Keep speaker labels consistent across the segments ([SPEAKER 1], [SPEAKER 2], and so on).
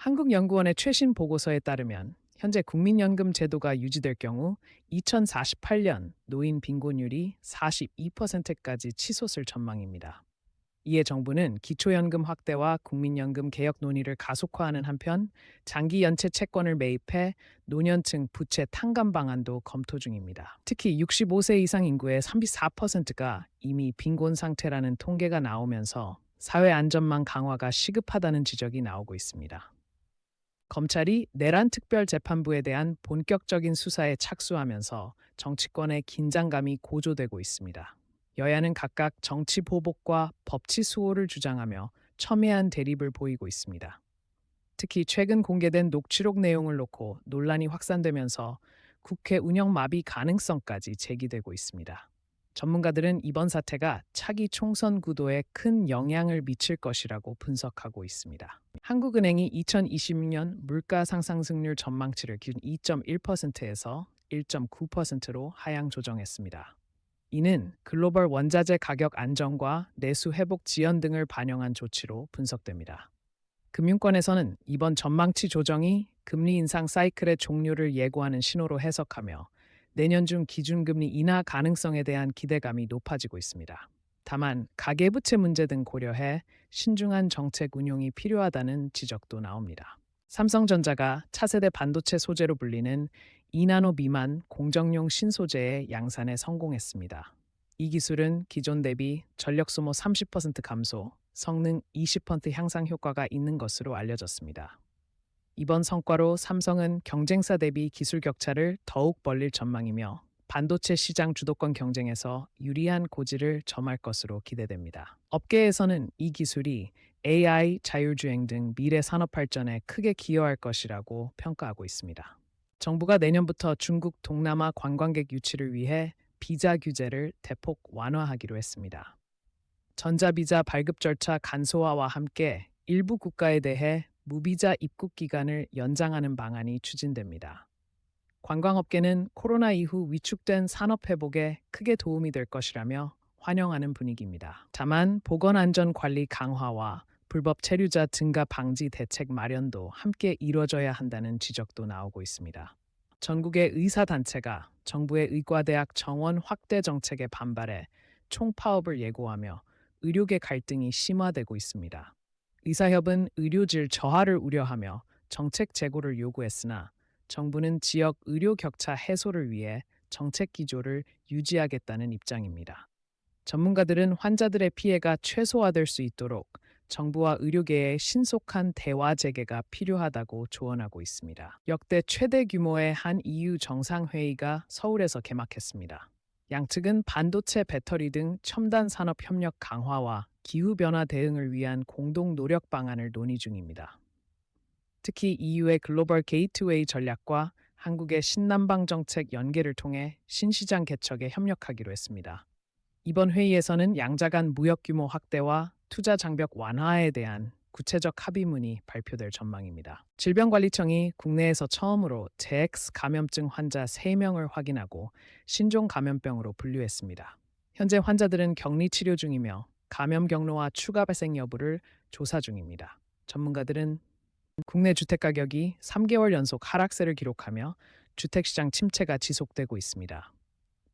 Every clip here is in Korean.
[SPEAKER 1] 한국연구원의 최신 보고서에 따르면 현재 국민연금 제도가 유지될 경우 2048년 노인 빈곤율이 42%까지 치솟을 전망입니다. 이에 정부는 기초연금 확대와 국민연금 개혁 논의를 가속화하는 한편 장기 연체 채권을 매입해 노년층 부채 탕감 방안도 검토 중입니다. 특히 65세 이상 인구의 34%가 이미 빈곤 상태라는 통계가 나오면서 사회 안전망 강화가 시급하다는 지적이 나오고 있습니다. 검찰이 내란 특별재판부에 대한 본격적인 수사에 착수하면서 정치권의 긴장감이 고조되고 있습니다. 여야는 각각 정치 보복과 법치 수호를 주장하며 첨예한 대립을 보이고 있습니다. 특히 최근 공개된 녹취록 내용을 놓고 논란이 확산되면서 국회 운영 마비 가능성까지 제기되고 있습니다. 전문가들은 이번 사태가 차기 총선 구도에 큰 영향을 미칠 것이라고 분석하고 있습니다. 한국은행이 2020년 물가 상승률 전망치를 기준 2.1%에서 1.9%로 하향 조정했습니다. 이는 글로벌 원자재 가격 안정과 내수 회복 지연 등을 반영한 조치로 분석됩니다. 금융권에서는 이번 전망치 조정이 금리 인상 사이클의 종료를 예고하는 신호로 해석하며 내년 중 기준금리 인하 가능성에 대한 기대감이 높아지고 있습니다. 다만 가계부채 문제 등 고려해 신중한 정책 운용이 필요하다는 지적도 나옵니다. 삼성전자가 차세대 반도체 소재로 불리는 2나노 미만 공정용 신소재의 양산에 성공했습니다. 이 기술은 기존 대비 전력 소모 30% 감소, 성능 20% 향상 효과가 있는 것으로 알려졌습니다. 이번 성과로 삼성은 경쟁사 대비 기술 격차를 더욱 벌릴 전망이며 반도체 시장 주도권 경쟁에서 유리한 고지를 점할 것으로 기대됩니다. 업계에서는 이 기술이 AI, 자율주행 등 미래 산업 발전에 크게 기여할 것이라고 평가하고 있습니다. 정부가 내년부터 중국 동남아 관광객 유치를 위해 비자 규제를 대폭 완화하기로 했습니다. 전자비자 발급 절차 간소화와 함께 일부 국가에 대해 무비자 입국 기간을 연장하는 방안이 추진됩니다. 관광업계는 코로나 이후 위축된 산업 회복에 크게 도움이 될 것이라며 환영하는 분위기입니다. 다만 보건안전관리 강화와 불법 체류자 증가 방지 대책 마련도 함께 이뤄져야 한다는 지적도 나오고 있습니다. 전국의 의사단체가 정부의 의과대학 정원 확대 정책에 반발해 총파업을 예고하며 의료계 갈등이 심화되고 있습니다. 의사협은 의료질 저하를 우려하며 정책 재고를 요구했으나 정부는 지역 의료 격차 해소를 위해 정책 기조를 유지하겠다는 입장입니다. 전문가들은 환자들의 피해가 최소화될 수 있도록 정부와 의료계의 신속한 대화 재개가 필요하다고 조언하고 있습니다. 역대 최대 규모의 한 EU 정상회의가 서울에서 개막했습니다. 양측은 반도체 배터리 등 첨단 산업 협력 강화와 기후변화 대응을 위한 공동 노력 방안을 논의 중입니다. 특히 EU의 글로벌 게이트웨이 전략과 한국의 신남방 정책 연계를 통해 신시장 개척에 협력하기로 했습니다. 이번 회의에서는 양자 간 무역 규모 확대와 투자 장벽 완화에 대한 구체적 합의문이 발표될 전망입니다. 질병관리청이 국내에서 처음으로 제엑스 감염증 환자 3명을 확인하고 신종 감염병으로 분류했습니다. 현재 환자들은 격리 치료 중이며 감염 경로와 추가 발생 여부를 조사 중입니다. 전문가들은 국내 주택 가격이 3개월 연속 하락세를 기록하며 주택시장 침체가 지속되고 있습니다.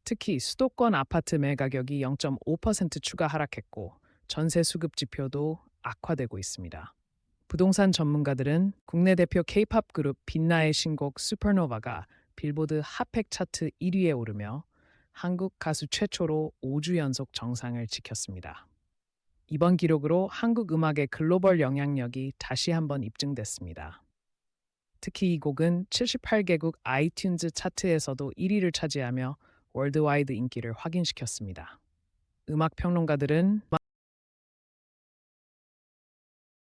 [SPEAKER 1] 특히 수도권 아파트 매 가격이 0.5% 추가 하락했고 전세 수급 지표도 악화되고 있습니다. 부동산 전문가들은 국내 대표 K-팝 그룹 빛나의 신곡 슈퍼노바가 빌보드 핫팩 차트 1위에 오르며 한국 가수 최초로 5주 연속 정상을 지켰습니다. 이번 기록으로 한국 음악의 글로벌 영향력이 다시 한번 입증됐습니다. 특히 이 곡은 78개국 아이튠즈 차트에서도 1위를 차지하며 월드와이드 인기를 확인시켰습니다. 음악 평론가들은